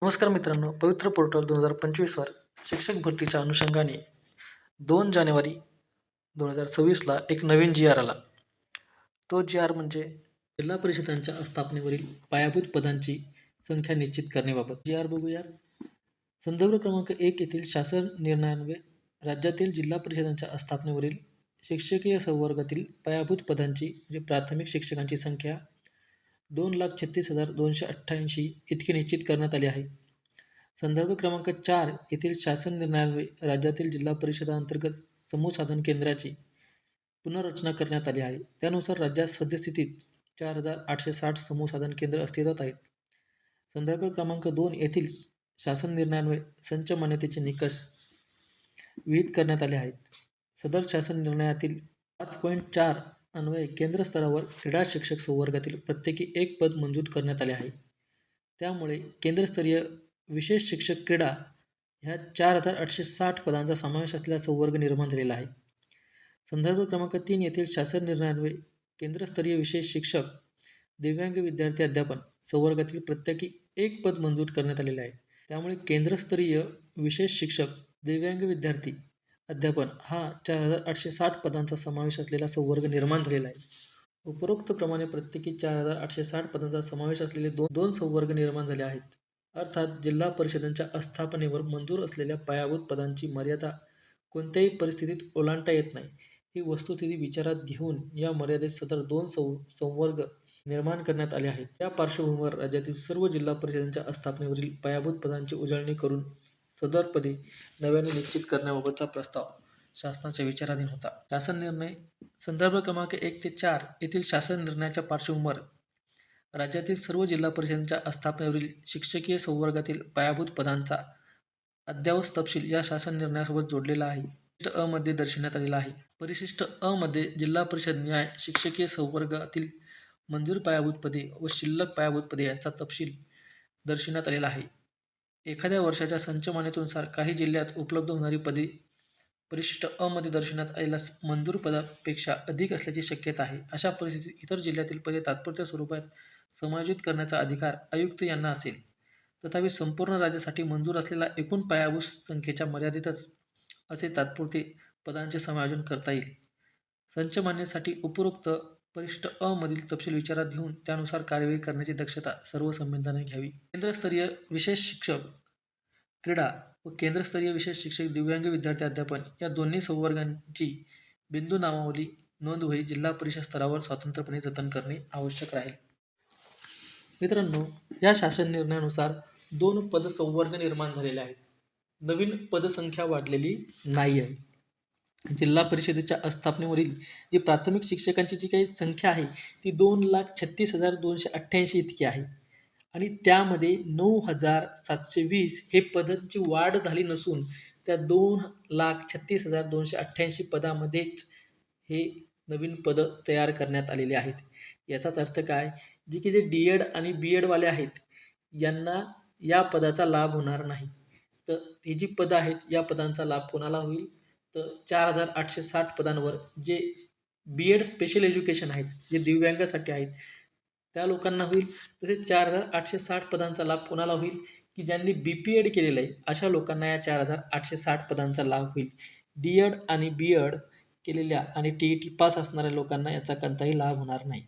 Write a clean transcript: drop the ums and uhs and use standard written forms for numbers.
नमस्कार मित्रांनो, पवित्र पोर्टल 2025वर शिक्षक भरतीच्या अनुषंगाने 2 जानेवारी 2026ला एक नवीन जी आर आला. तो जी आर म्हणजे जिल्हा परिषदांच्या स्थापनेवरील पायाभूत पदांची संख्या निश्चित करण्याबाबत. जी आर बघूया. संदर्भ क्रमांक 1 येथील शासन निर्णयान्वये राज्यातील जिल्हा परिषदांच्या स्थापनेवरील शिक्षकीय संवर्गातील पायाभूत पदांची म्हणजे प्राथमिक शिक्षकांची संख्या 2,36,288 इतकी निश्चित करण्यात आली आहे. संदर्भ क्रमांक 4 येथील शासन निर्णयान्वये राज्यातील जिल्हा परिषदांतर्गत समूहसाधन केंद्राची पुनर्रचना करण्यात आली आहे. त्यानुसार राज्यात सद्यस्थितीत 4,860 समूहसाधन केंद्र अस्तित्वात आहेत. संदर्भ क्रमांक 2 येथील शासन निर्णयान्वये संच मान्यतेचे निकष विहित करण्यात आले आहेत. सदर शासन निर्णयातील 5.4 अन्वये केंद्र स्तरावर क्रीडा शिक्षक संवर्गातील प्रत्येकी एक पद मंजूर करण्यात आले आहे. त्यामुळे केंद्रस्तरीय विशेष शिक्षक क्रीडा ह्या 4,860 पदांचा समावेश असलेला संवर्ग निर्माण झालेला आहे. संदर्भ क्रमांक 3 येथील शासन निर्णयान्वये केंद्रस्तरीय विशेष शिक्षक दिव्यांग विद्यार्थी अध्यापन संवर्गातील प्रत्येकी एक पद मंजूर करण्यात आलेले आहे. त्यामुळे केंद्रस्तरीय विशेष शिक्षक दिव्यांग विद्यार्थी अध्यापन हा 4,860 पदांचा समावेश असलेला संवर्ग निर्माण झालेला आहे. उपरोक्तप्रमाणे प्रत्येकी 4,860 पदांचा समावेश असलेले दोन संवर्ग निर्माण झाले आहेत. अर्थात जिल्हा परिषदांच्या स्थापनेवर मंजूर असलेल्या पायाभूत पदांची मर्यादा कोणत्याही परिस्थितीत ओलांडता येत नाही. ही वस्तुस्थिती विचारात घेऊन या मर्यादेत सदर दोन संवर्ग निर्माण करण्यात आले आहेत. या पार्श्वभूमीवर राज्यातील सर्व जिल्हा परिषदांच्या स्थापनेवरील पायाभूत पदांची उजळणी करून सदर पदे नव्याने निश्चित करण्याबाबतचा प्रस्ताव शासनाच्या विचाराधीन होता. शासन निर्णय संदर्भ क्रमांक 1 ते 4 येथील शासन निर्णयाच्या पार्श्वभूमीवर राज्यातील सर्व जिल्हा परिषदांच्या स्थापनेवरील शिक्षकीय संवर्गातील पायाभूत पदांचा अद्ययावत तपशील या शासन निर्णयासोबत जोडलेला आहे. परिशिष्ट अ मध्ये दर्शवण्यात आलेला आहे. परिशिष्ट अ मध्ये जिल्हा परिषद न्याय शिक्षकीय संवर्गातील मंजूर पायाभूत पदे व शिल्लक पायाभूत पदे यांचा तपशील दर्शवण्यात आलेला आहे. एखाद्या वर्षाच्या संच मान्यतेनुसार काही जिल्ह्यात उपलब्ध होणारी पदे परिशिष्ट अ मध्ये दर्शवण्यात आलेल्या मंजूर पदापेक्षा अधिक असल्याची शक्यता आहे. अशा परिस्थितीत इतर जिल्ह्यातील पदे तात्पुरत्या स्वरूपात समायोजित करण्याचा अधिकार आयुक्त यांना असेल. तथापि संपूर्ण राज्यासाठी मंजूर असलेल्या एकूण पायाभूत संख्येच्या मर्यादेतच असे तात्पुरते पदांचे समायोजन करता येईल. संच मान्यतेसाठी उपरोक्त परिशिष्ट अ मधील तपशील विचारात घेऊन त्यानुसार कार्यवाही करण्याची दक्षता सर्व संबंधांनी घ्यावी. केंद्रस्तरीय विशेष शिक्षक क्रीडा व केंद्रस्तरीय विशेष शिक्षक दिव्यांग विद्यार्थी अध्यापन या दोन्ही संवर्गांची बिंदू नामावली नोंदवही जिल्हा परिषद स्तरावर स्वतंत्रपणे जतन करणे आवश्यक राहील. मित्रांनो, या शासन निर्णयानुसार 2 पदसंवर्ग निर्माण झालेले आहेत. नवीन पदसंख्या वाढलेली नाही आहे. जिल्हा परिषदेच्या स्थापनेवरील जी प्राथमिक शिक्षकांची जी काही संख्या आहे ती 2,36,288 इतकी आहे आणि त्यामध्ये 9,720 हे पदांची वाढ झाली नसून त्या 2,36,288 पदामध्येच हे नवीन पद तयार करण्यात आलेले आहेत. याचाच अर्थ काय, जे डी.एड आणि बी.एडवाले आहेत यांना या पदाचा लाभ होणार नाही. तर ही जी पदं आहेत या पदांचा लाभ कोणाला होईल, तर 4,860 पदांवर जे बी.एड स्पेशल एज्युकेशन आहेत, जे दिव्यांगासाठी आहेत त्या लोकांना होईल. तसेच 4,860 पदांचा लाभ कोणाला होईल, की ज्यांनी बी.पी.एड केलेलं आहे अशा लोकांना या 4,860 पदांचा लाभ होईल. डी.एड आणि बी.एड केलेल्या आणि टी.ई.टी पास असणाऱ्या लोकांना याचा कोणताही लाभ होणार नाही.